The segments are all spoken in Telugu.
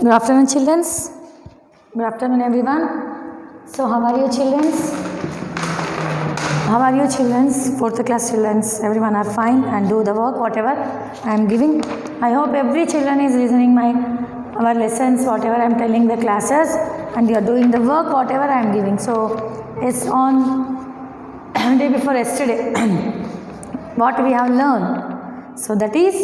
Good afternoon, children. Good afternoon, everyone. So, how are you, children? How are you, children? Fourth class children. Everyone are fine and do the work whatever I am giving. I hope every children is listening our lessons whatever I am telling the classes, and you are doing the work whatever I am giving. So, it's on day before yesterday. What we have learned. So that is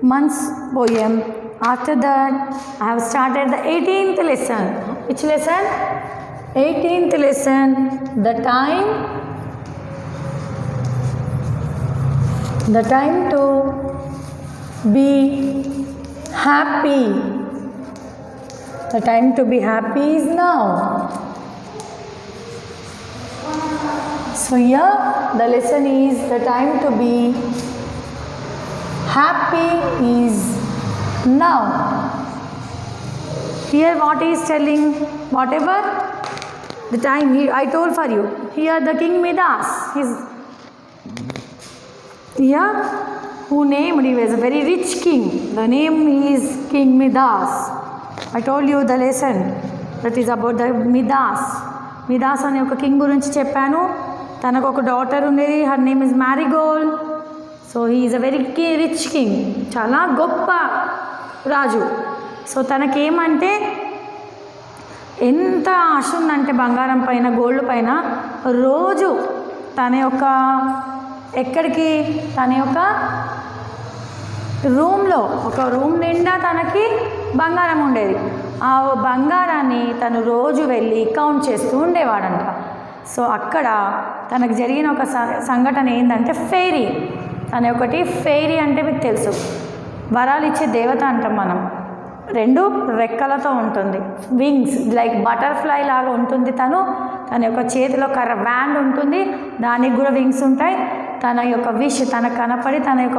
month's poem. After that, I have started the 18th lesson. Which lesson? 18th lesson. The time to be happy. The time to be happy is now. So here the lesson is the time to be happy is now. Here what he is telling, whatever the time I told for you. Here the King Midas, who named, he was a very rich king. The name is King Midas. I told you the lesson that is about the Midas. Midas అనే ఒక కింగ్ గురించి చెప్పాను. తనకు ఒక డాటర్ ఉండేది. Her name is Marie Gold. So he is a very rich king. చాలా గొప్ప రాజు. సో తనకేమంటే ఎంత ఆశ ఉందంటే బంగారం పైన, గోల్డ్ పైన, రోజు తన యొక్క ఎక్కడికి, తన యొక్క రూమ్లో, ఒక రూమ్ నిండా తనకి బంగారం ఉండేది. ఆ బంగారాన్ని తను రోజు వెళ్ళి కౌంట్ చేస్తూ ఉండేవాడంట. సో అక్కడ తనకు జరిగిన ఒక సంఘటన ఏంటంటే ఫెయిరీ. తన ఒకటి ఫెయిరీ అంటే మీకు తెలుసు, వరాలు ఇచ్చే దేవత అంటాం మనం. 2 రెక్కలతో ఉంటుంది, వింగ్స్, లైక్ బటర్ఫ్లై లాగా ఉంటుంది. తన యొక్క చేతిలో కర్ర బ్యాండ్ ఉంటుంది, దానికి కూడా వింగ్స్ ఉంటాయి. తన యొక్క విష్ తనకు కనపడి తన యొక్క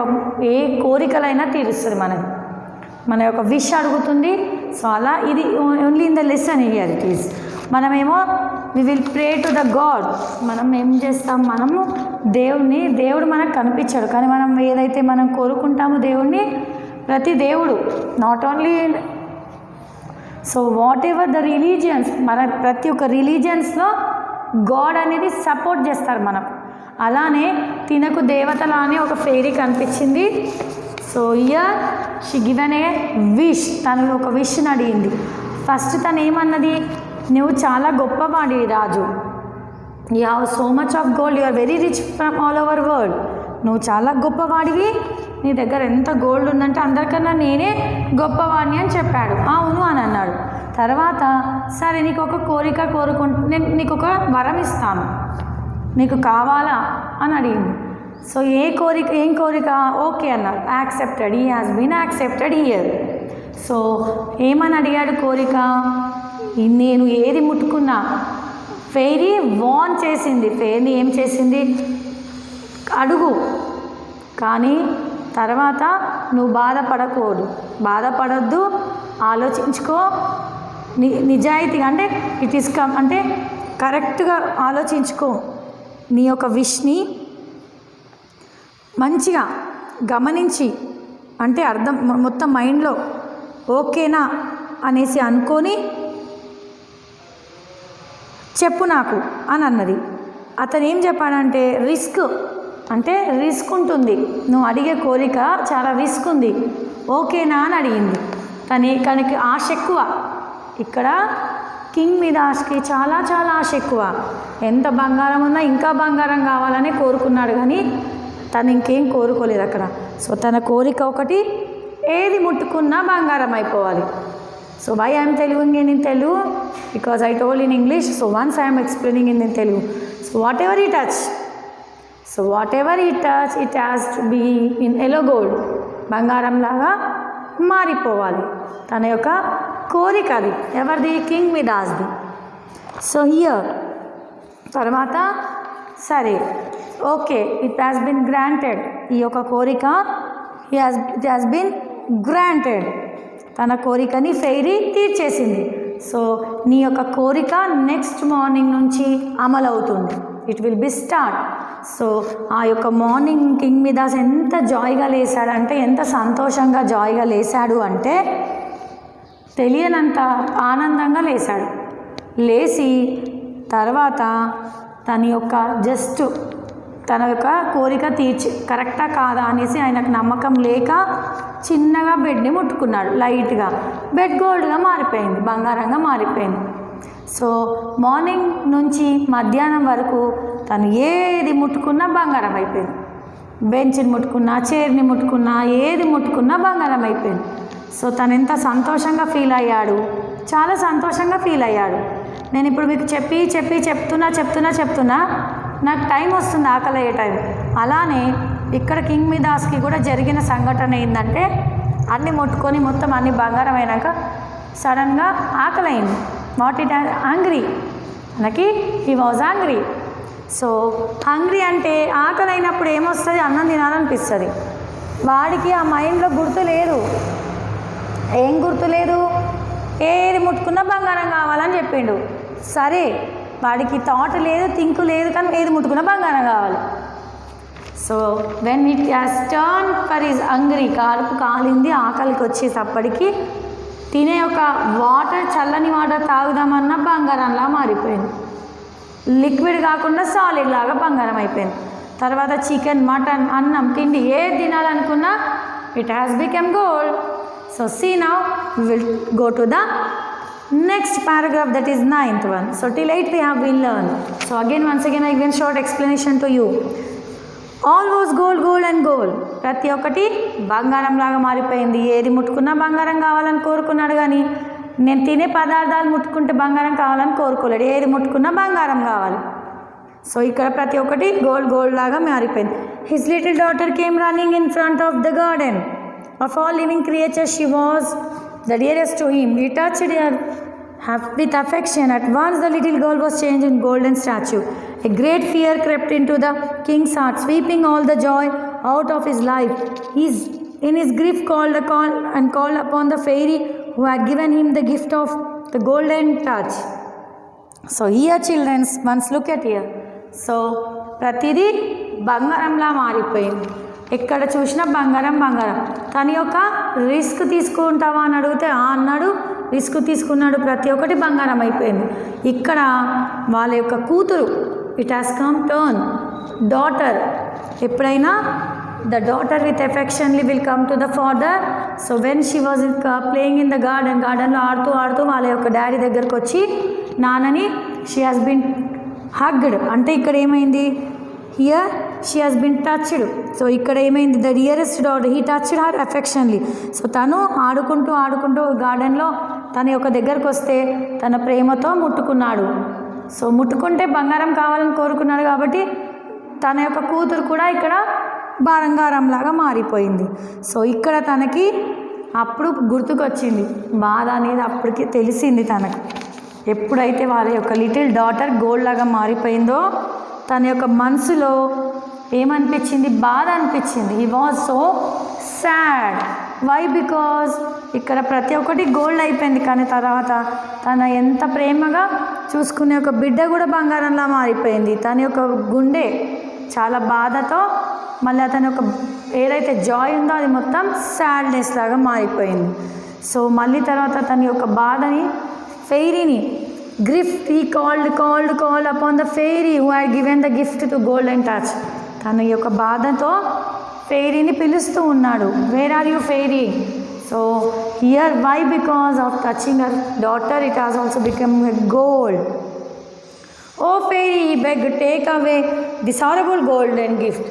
ఏ కోరికలైనా తీరుస్తుంది. మన యొక్క విష్ అడుగుతుంది. సో అలా ఇది only in the lesson here it is. మనమేమో we will pray to the god. మనం ఏం చేస్తాం, మనము దేవుడు మనకు కనిపించాడు, కానీ మనం ఏదైతే మనం కోరుకుంటామో దేవుడిని, ప్రతి దేవుడు not only. So whatever the religions, మన ప్రతి ఒక్క రిలీజియన్స్లో గాడ్ అనేది సపోర్ట్ చేస్తారు మనకు. అలానే తినకు దేవతలా అని ఒక ఫెయిరీ కనిపించింది. So here she given a wish. తను ఒక విష్ని అడిగింది. ఫస్ట్ తను ఏమన్నది, నువ్వు చాలా గొప్పవాడి రాజు, you have so much of gold, you are very rich from all over world. నువ్వు చాలా గొప్పవాడివి, నీ దగ్గర ఎంత గోల్డ్ ఉందంటే అందరికన్నా నేనే గొప్పవాడిని అని చెప్పాడు. అవును అని అన్నాడు. తర్వాత సరే నీకు ఒక కోరిక నేను నీకు ఒక వరం ఇస్తాను, నీకు కావాలా అని అడిగింది. సో ఏం కోరిక? ఓకే అన్నాడు. Accepted, he has been accepted here. So ఏమని అడిగాడు కోరిక? నేను ఏది ముట్టుకున్నా, ఫెయిరీ వార్న్ చేసింది. ఫెయిరీ ఏం చేసింది, అడుగు, కానీ తర్వాత నువ్వు బాధపడద్దు, ఆలోచించుకో, నిజాయితీగా అంటే ఇట్ ఈస్ అంటే కరెక్ట్గా ఆలోచించుకో. నీ యొక్క విష్ని మంచిగా గమనించి, అంటే అర్థం మొత్తం మైండ్లో ఓకేనా అనేసి అనుకొని చెప్పు నాకు అని అన్నది. అతను ఏం చెప్పాడంటే రిస్క్ ఉంటుంది, నువ్వు అడిగే కోరిక చాలా రిస్క్ ఉంది, ఓకేనా అని అడిగింది. తనకి ఆశ ఎక్కువ. ఇక్కడ కింగ్ మిదాస్కి చాలా చాలా ఆశ ఎక్కువ. ఎంత బంగారం ఉన్నా ఇంకా బంగారం కావాలని కోరుకున్నాడు, కానీ తను ఇంకేం కోరుకోలేదు అక్కడ. సో తన కోరిక ఒకటి, ఏది ముట్టుకున్నా బంగారం అయిపోవాలి. So why I'm telling in Telugu, because I told in English. So once I'm explaining in Telugu. So whatever he touch, it has to be in yellow gold, బంగారం లాగా మారిపోవాలి. తన యొక్క కోరిక అది. ఎవరిది? కింగ్ మిదాస్ది. సో హియర్ తర్వాత సరే okay, it has been granted. ఈ యొక్క కోరిక ఇట్ హ్యాస్ బీన్ గ్రాంటెడ్. తన కోరికని ఫెయిరీ తీర్చేసింది. సో నీ యొక్క కోరిక నెక్స్ట్ మార్నింగ్ నుంచి అమలవుతుంది. It will be start. So ఆ యొక్క మార్నింగ్ కింగ్ మిదాస్ ఎంత జాయ్గా లేసాడంటే, ఎంత సంతోషంగా జాయ్గా లేసాడు అంటే, తెలియనంత ఆనందంగా లేచాడు. లేచి తర్వాత తన యొక్క తన యొక్క కోరిక కరెక్టా కాదా అనేసి ఆయనకు నమ్మకం లేక చిన్నగా బెడ్ని ముట్టుకున్నాడు. లైట్గా బెడ్ గోల్డ్గా మారిపోయింది, బంగారంగా మారిపోయింది. సో మార్నింగ్ నుంచి మధ్యాహ్నం వరకు తను ఏది ముట్టుకున్నా బంగారం అయిపోయింది. బెంచ్ని ముట్టుకున్నా, చైర్ని ముట్టుకున్నా, ఏది ముట్టుకున్నా బంగారం అయిపోయింది. సో తను ఎంత సంతోషంగా ఫీల్ అయ్యాడు, చాలా సంతోషంగా ఫీల్ అయ్యాడు. నేను ఇప్పుడు మీకు చెప్తున్నా నాకు టైం వస్తుంది, ఆకలి అయ్యే టైం. అలానే ఇక్కడ కింగ్ మిదాస్కి కూడా జరిగిన సంఘటన ఏంటంటే అన్నీ ముట్టుకొని మొత్తం అన్ని బంగారం అయినాక సడన్గా ఆకలి అయింది. నాట్ ఇట్ యాంగ్రీ, మనకి he was angry. So hungry అంటే ఆకలి అయినప్పుడు ఏమొస్తుంది, అన్నం తినాలనిపిస్తుంది. వాడికి ఆ మైండ్లో గుర్తు లేదు. ఏం గుర్తు లేదు, ఏది ముట్టుకున్నా బంగారం కావాలని చెప్పిండు. సరే, వాడికి థాట్ లేదు, థింక్ లేదు, కానీ ఏది ముట్టుకున్నా బంగారం కావాలి. So when it has turn for is hungry, కాలుపు కాలింది, ఆకలికి వచ్చేటప్పటికి తినే ఒక వాటర్, చల్లని వాటర్ తాగుదామన్నా బంగారంలా మారిపోయింది. లిక్విడ్ కాకుండా సాలిడ్ లాగా బంగారం అయిపోయింది. తర్వాత చికెన్, మటన్, అన్నం, తిండి ఏది తినాలనుకున్నా it has become gold. So see now we will go to the next paragraph, that is 9th one. So till 8 we have been learned. So once again I give short explanation to you. All was gold and gold. ప్రతి ఒక్కటి బంగారం లాగా మారిపోయింది. ఏది ముట్టుకున్నా బంగారం కావాలని కోరుకున్నాడు, కానీ నేను తినే పదార్థాలు ముట్టుకుంటే బంగారం కావాలని కోరుకోలేడు. ఏది ముట్టుకున్నా బంగారం కావాలి. సో ఇక్కడ ప్రతి ఒక్కటి గోల్డ్ లాగా మారిపోయింది. His little daughter came running in front of the garden. Of all living creatures, she was the dearest to him. He touched her with affection. At once the little girl was changed in golden statue. A great fear crept into the king's heart, sweeping all the joy out of his life. In his grief called upon the fairy who had given him the gift of the golden touch. So here children, once look at here. So pratidi బంగారంలా మారిపోయింది. ఎక్కడ చూసినా బంగారం. తన యొక్క రిస్క్ తీసుకుంటావా అని అడిగితే అన్నాడు, రిస్క్ తీసుకున్నాడు. ప్రతి ఒక్కటి బంగారం అయిపోయింది. ఇక్కడ వాళ్ళ యొక్క కూతురు, it has come turn daughter. ఎప్పుడైనా the daughter with affectionately will come to the father. So when she was playing in the గార్డెన్లో ఆడుతూ వాళ్ళ యొక్క డాడీ దగ్గరకు వచ్చి నాన్నని షీ హాస్ బీన్ హగ్డ్. అంటే ఇక్కడ ఏమైంది, here she has been touched. So ఇక్కడ ఏమైంది, the dearest daughter, he touched her affectionately. So తను ఆడుకుంటూ గార్డెన్లో తన యొక్క దగ్గరకు వస్తే తన ప్రేమతో ముట్టుకున్నాడు. సో ముట్టుకుంటే బంగారం కావాలని కోరుకున్నాడు, కాబట్టి తన యొక్క కూతురు కూడా ఇక్కడ బంగారంలాగా మారిపోయింది. సో ఇక్కడ తనకి అప్పుడు గుర్తుకొచ్చింది, బాధ అనేది అప్పటికి తెలిసింది తనకు. ఎప్పుడైతే వాళ్ళ యొక్క లిటిల్ డాటర్ గోల్డ్ లాగా మారిపోయిందో తన యొక్క మనసులో ఏమనిపించింది, బాధ అనిపించింది. He was so sad. Why? Because ఇక్కడ ప్రతి ఒక్కటి గోల్డ్ అయిపోయింది, కానీ తర్వాత తన ఎంత ప్రేమగా చూసుకునే ఒక బిడ్డ కూడా బంగారంలా మారిపోయింది. తన యొక్క గుండె చాలా బాధతో మళ్ళీ అతని యొక్క ఏదైతే జాయ్ ఉందో అది మొత్తం సాడ్నెస్ లాగా మారిపోయింది. సో మళ్ళీ తర్వాత తన యొక్క బాధని, ఫెయిరీని, grief, he called upon the fairy who had given the gift to golden touch. తన యొక్క బాధతో ఫెయిరీని పిలుస్తూ ఉన్నాడు. Where are you fairy? So here why? Because of touching her daughter it has also become a gold. O fairy, he begged, take away this horrible golden gift.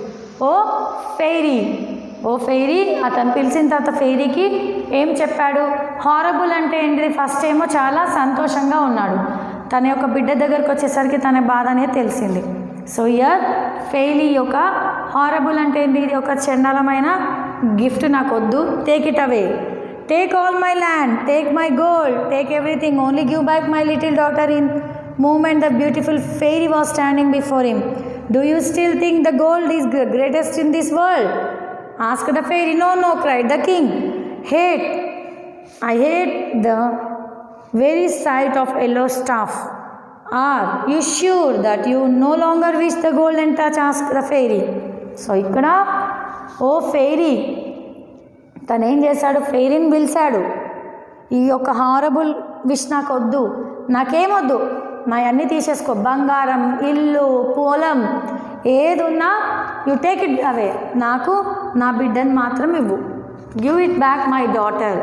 O fairy అతను పిలిచిన తర్వాత ఫెయిరీకి ఏం చెప్పాడు? హారబుల్ అంటే ఏంటిది? ఫస్ట్ ఏమో చాలా సంతోషంగా ఉన్నాడు. తన యొక్క బిడ్డ దగ్గరకు వచ్చేసరికి తన బాధ అనేది తెలిసింది. సో ఇయర్ ఫెయిరీ యొక్క హారబుల్ అంటే ఏంటి? ఇది ఒక చండాలమైన గిఫ్ట్, నాకు వద్దు. Take it away. Take all my land, take my gold, take everything, only give back my little daughter. In moment the beautiful fairy was standing before him. Do you still think the gold is greatest in this world? Asked the fairy. No, cried the king. I hate the very sight of yellow stuff. Are you sure that you no longer wish the golden touch? Asked the fairy. So ఇక్కడ ఓ ఫెయిరీ తను ఏం చేశాడు? ఫెయిరీని పిలిచాడు. ఈ యొక్క హారబుల్ విష్ నాకు వద్దు, నాకేమొద్దు, నా అన్నీ తీసేసుకో, బంగారం, ఇల్లు, పొలం ఏది ఉన్నా యు టేక్ ఇట్ అవే, నాకు నా బిడ్డని మాత్రం ఇవ్వు, give it back my daughter.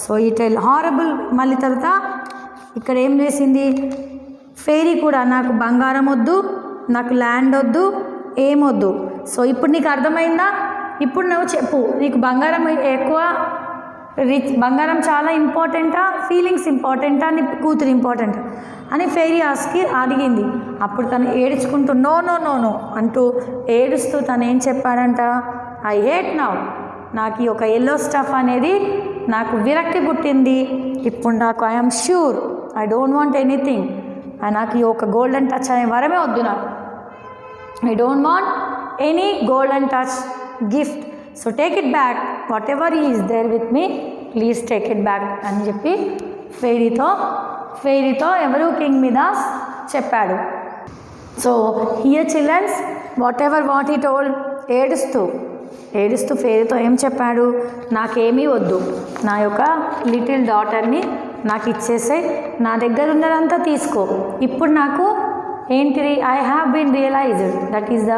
So it horrible. మళ్ళీ తర్వాత ఇక్కడ ఏం చేసింది ఫెయిరీ కూడా, నాకు బంగారం వద్దు, నాకు ల్యాండ్ వద్దు, ఏమొద్దు. సో ఇప్పుడు నీకు అర్థమైందా, ఇప్పుడు నువ్వు చెప్పు, నీకు బంగారం ఎక్కువ బంగారం చాలా ఇంపార్టెంటా, ఫీలింగ్స్ ఇంపార్టెంటా, నీ కూతురు ఇంపార్టెంట్ అని ఫెయిరీ అడిగింది. అప్పుడు తను ఏడ్చుకుంటూ నో నో నో నో అంటూ ఏడుస్తూ తను ఏం చెప్పాడంట, ఐ హేట్ నౌ, నాకు ఈ ఒక ఎల్లో స్టఫ్ అనేది నాకు విరక్తి పుట్టింది, ఇప్పుడు నాకు I'm sure I don't want anything, నాకు ఈ ఒక గోల్డెన్ టచ్ అనే వరమే వద్దు, నాకు I don't want any golden touch gift, so take it back, whatever is there with me please take it back అని చెప్పి ఫెయిరీతో ఎవరు కింగ్ మిదాస్ చెప్పాడు. So here childrens what he told, ఏడుస్తూ ఫెయిరీతో ఏం చెప్పాడు, నాకేమీ వద్దు, నా యొక్క లిటిల్ డాటర్ని నాకు ఇచ్చేసే, నా దగ్గర ఉన్నదంతా తీసుకో, ఇప్పుడు నాకు ఏంటిది, I have been realised that is the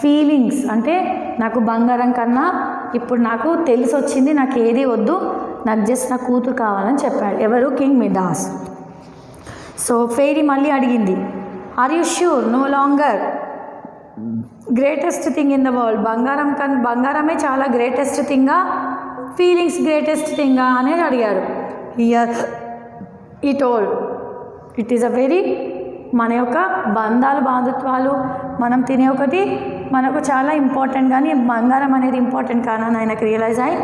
feelings, అంటే నాకు బంగారం కన్నా ఇప్పుడు నాకు తెలిసి వచ్చింది, నాకు ఏది వద్దు, నాకు జస్ట్ నా కూతురు కావాలని చెప్పాడు ఎవరు, కింగ్ మిదాస్. సో ఫెయిరీ మళ్ళీ అడిగింది, are you sure no longer greatest thing in the world, బంగారమే చాలా గ్రేటెస్ట్ థింగా, ఫీలింగ్స్ గ్రేటెస్ట్ థింగా అనేది అడిగాడు. Here he told it is a very, మన యొక్క బాంధుత్వాలు మనం తినే ఒకటి మనకు చాలా ఇంపార్టెంట్, కానీ బంగారం అనేది ఇంపార్టెంట్ కాదని ఆయనకు రియలైజ్ అయ్యి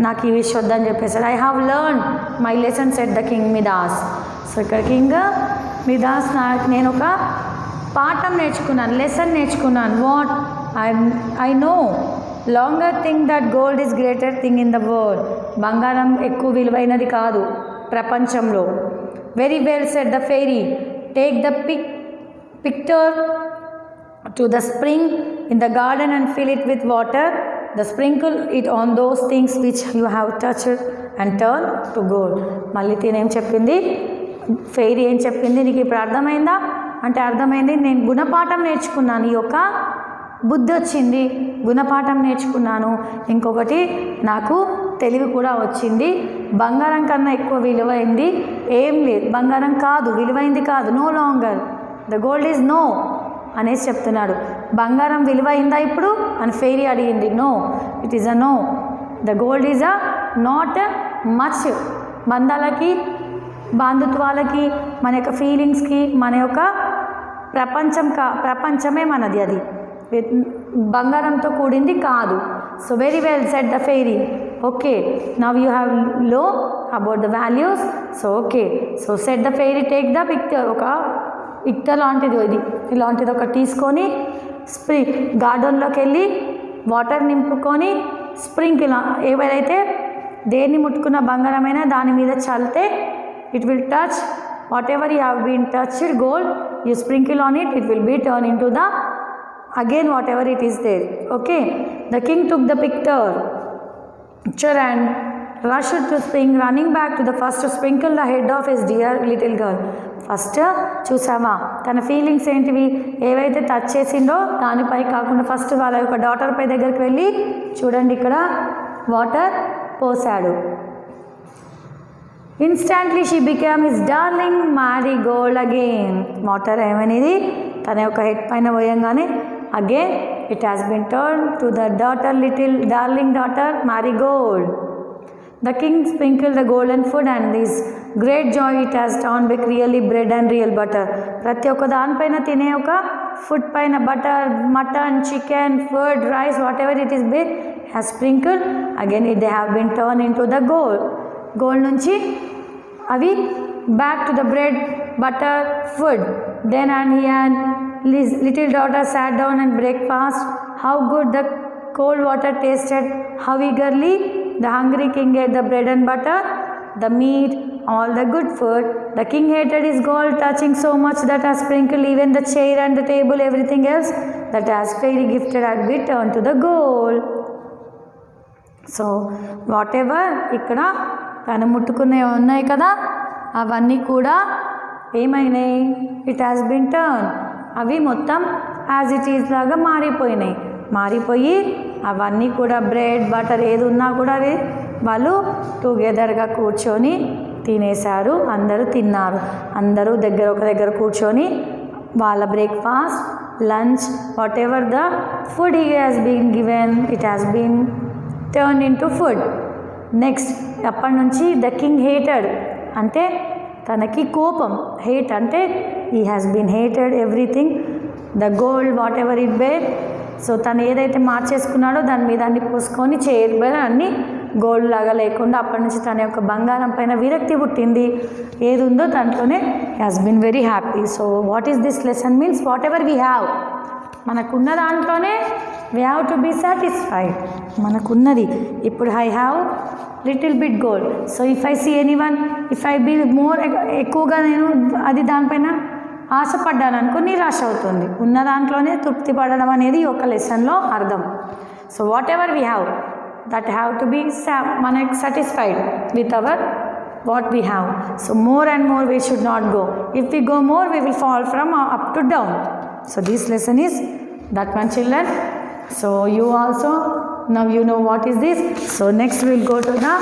నాకు ఈ విషయం వద్దని చెప్పేసాడు. I have learn my lessons at the king Midas. So ఇక్కడ కింగ్ మిదాస్ నేను ఒక పాఠం నేర్చుకున్నాను, లెసన్ నేర్చుకున్నాను. What I no longer thing that gold is greater thing in the world, బంగారం ఎక్కువ విలువైనది కాదు ప్రపంచంలో. Very well said the fairy, take the picture to the spring in the garden and fill it with water, sprinkle it on those things which you have touched and turn to gold. మళ్ళీ తినేం చెప్పింది ఫెయిరీ, ఏం చెప్పింది, నీకు ఇప్పుడు అర్థమైందా అంటే అర్థమైంది, నేను గుణపాఠం నేర్చుకున్నాను, ఈ యొక్క బుద్ధి వచ్చింది, గుణపాఠం నేర్చుకున్నాను, ఇంకొకటి నాకు తెలివి కూడా వచ్చింది, బంగారం కన్నా ఎక్కువ విలువైంది ఏం లేదు, బంగారం కాదు విలువైంది కాదు, no longer the gold is no అనేసి చెప్తున్నాడు. బంగారం విలువైందా ఇప్పుడు అని ఫెయిరీ అడిగింది. No, it is uh no, the gold is uh not much. బంధాలకి బాంధుత్వాలకి మన యొక్క ఫీలింగ్స్కి మన యొక్క ప్రపంచమే మనది, అది బంగారంతో కూడింది కాదు. So very well said the fairy. Okay, now you have low about the values. So okay, so said the fairy, take the picture, ఒక పిక్చర్ లాంటిది ఇది, ఇలాంటిది ఒకటి తీసుకొని గార్డెన్లోకి వెళ్ళి వాటర్ నింపుకొని స్ప్రింకిల్, ఎవరైతే దేన్ని ముట్టుకున్న బంగారమైనా దాని మీద చల్లితే it will touch whatever you have been touched gold, you sprinkle on it, it will be turn into the again whatever it is there. Okay, the king took the picture and rushed to spring, running back to the first to sprinkle the head of his dear little girl. First చూసావా తన ఫీలింగ్స్ ఏంటివి, ఏవైతే టచ్ చేసిండో దానిపై కాకుండా ఫస్ట్ వాళ్ళ యొక్క డాటర్ పై దగ్గరికి వెళ్ళి చూడండి ఇక్కడ వాటర్ పోసాడు. Instantly she became his darling Marigold again. Water ఏమనేది తన యొక్క హెడ్ పైన పోయంగానే again it has been turned to the daughter, little darling daughter Marigold. The king sprinkled the golden food and this great joy it has turned back really bread and real butter. ప్రతి ఒక్క దానిపైన తినే ఒక ఫుడ్ పైన butter, mutton, chicken, food, rice, whatever it is been has sprinkled again it they have been turn into the gold నుంచి అవి back to the bread, butter, food. Then and he and his little daughter sat down and breakfast. How good the cold water tasted, how eagerly the hungry king ate the bread and butter, the meat, all the good food. The king hated his gold touching so much that has sprinkled even the chair and the table, everything else that has fairy gifted had been turned to the gold. So whatever ikkada తను ముట్టుకునే ఉన్నాయి కదా, అవన్నీ కూడా ఏమైనాయి, ఇట్ హ్యాస్ బీన్ టర్న్, అవి మొత్తం యాజ్ ఇట్ ఈజ్ లాగా మారిపోయినాయి. మారిపోయి అవన్నీ కూడా బ్రెడ్ బటర్ ఏది ఉన్నా కూడా అవి వాళ్ళు టుగెదర్గా కూర్చొని తినేశారు. అందరూ తిన్నారు. అందరూ ఒక దగ్గర కూర్చొని వాళ్ళ breakfast, lunch, whatever the food he has been given, it has been turn into food. Next అప్పటి నుంచి ద కింగ్ హేటెడ్ అంటే తనకి కోపం, హేట్ అంటే he has been hated everything, the gold whatever it be. సో తను ఏదైతే మార్చేసుకున్నాడో దాని మీద అన్ని పోసుకొని చేయబోయిన అన్నీ గోల్డ్ లాగా లేకుండా అప్పటి నుంచి తన యొక్క బంగారం పైన విరక్తి పుట్టింది. ఏది ఉందో దాంట్లోనే has been very happy. So what is this lesson means, whatever we have, మనకున్న దాంట్లోనే we have to be satisfied. మనకున్నది ఇప్పుడు I have little bit gold, so if I see anyone, if I be more, ఎక్కువగా నేను అది దానిపైన ఆశపడ్డాను అనుకో నిరాశ అవుతుంది. ఉన్న దాంట్లోనే తృప్తి పడడం అనేది ఒక లెసన్లో అర్థం. So whatever we have that have to be మనకి satisfied with our what we have. So more and more we should not go. If we go more we will fall from up to down. So this lesson is that one, children. So you also now you know what is this. So next we will go to the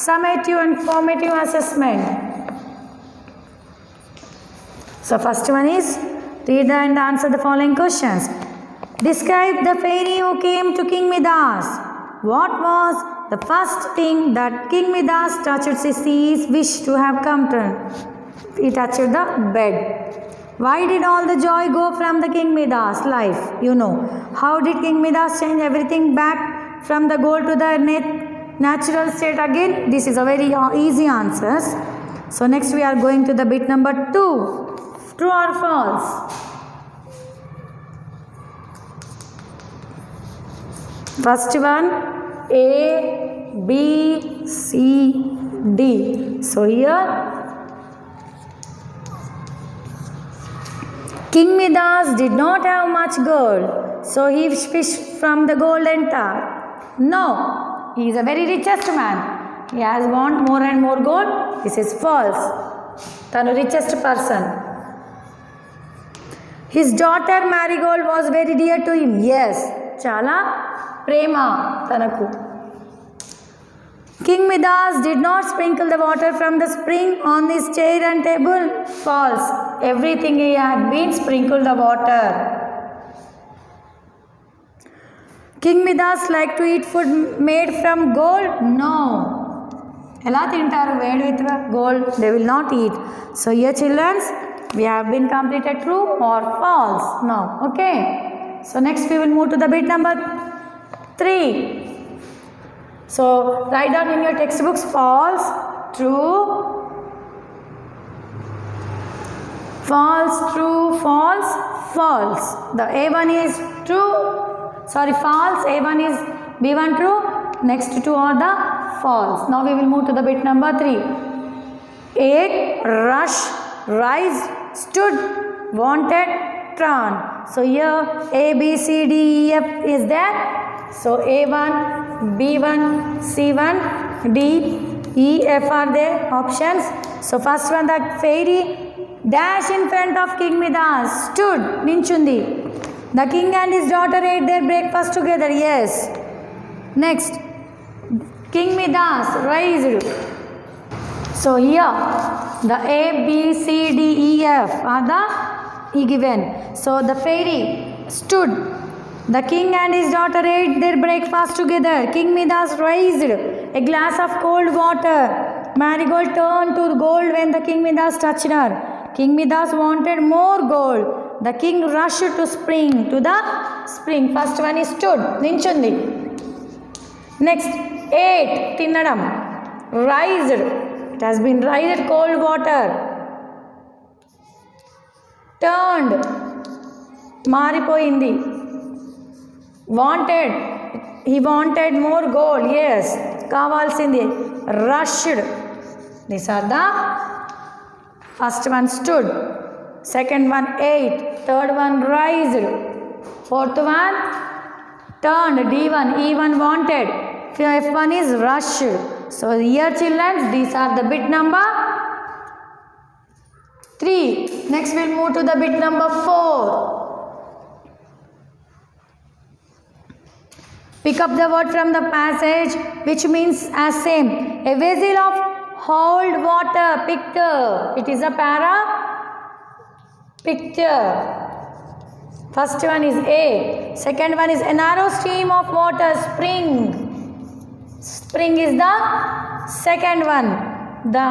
summative and formative assessment. So first one is read and answer the following questions. Describe the fairy who came to King Midas. What was the first thing that King Midas touched his wish to have come to? He touched the bed. Why did all the joy go from the King Midas life? You know. How did King Midas change everything back from the gold to the natural state again? This is a very easy answers. So next we are going to the bit number 2. True or false? First one, A, B, C, D. So here King Midas did not have much gold, so he fished from the golden tower. No, he is a very richest man. He has want more and more gold. This is false. Tanu richest person. His daughter Marigold was very dear to him. Yes, chala prema tanaku. King Midas did not sprinkle the water from the spring on his chair and table. False. Everything he had been sprinkled the water. King Midas liked to eat food made from gold? No. Ela tintaru made with gold? They will not eat. So here children, we have been completed true or false. No. Okay. So next we will move to the bit number 3. So write down in your textbooks false, true, false, true, false, false. The A1 is true, sorry false, A1 is B1 true, next two are the false. Now we will move to the bit number 3. Ate, rush, rise, stood, wanted, turn. So here A, B, C, D, E, F is there. So A1, B1, C1, D, E, F are the options. So first one, that fairy dash in front of King Midas, stood, ninchundi. The king and his daughter ate their breakfast together. Yes. Next, King Midas raised. So here the A, B, C, D, E, F are the given. So the fairy stood. The king and his daughter ate their breakfast together. King Midas raised a glass of cold water. Marigold turned to gold when the King Midas touched her. King Midas wanted more gold. The king rushed to the spring. First one is stood, ninchundi. Next, ate, tinnadam. Raised, it has been raised cold water. Turned, మారిపోయింది. Wanted, he wanted more gold. Yes, కావాల్సింది. Rushed, these are the first one stood, second one ate, third one raised, fourth one turned, D1, E1 wanted, fifth one is rushed. So here children, these are the bit number 3. Next we'll move to the bit number 4. Pick up the word from the passage which means as same. A vessel of hold water. Picture. It is a para. Picture. First one is A. Second one is a narrow stream of water. Spring. Spring is the second one. The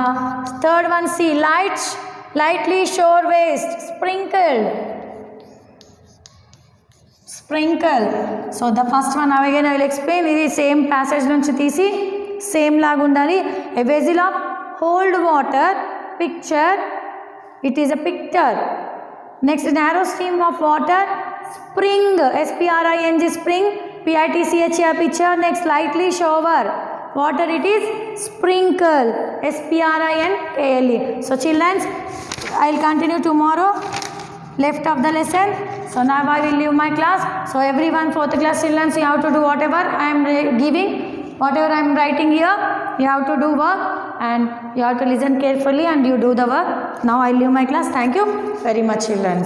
third one C. Lightly shore waste. Sprinkled. Sprinkle. So the first one now again I will explain. This is same passage nunchi teesi same laga undali. A vessel of hold water. Picture. It is a picture. Next, narrow stream of water. Spring. Spring. Spring. Pitcher. Picture. Next, lightly shower. Water, it is sprinkle. Sprinkle. So children, I will continue tomorrow. Left of the lesson. So now I will leave my class. So everyone, 4th class children, you have to do whatever I am giving, whatever I am writing here. You have to do work and you have to listen carefully and you do the work. Now I leave my class. Thank you very much children.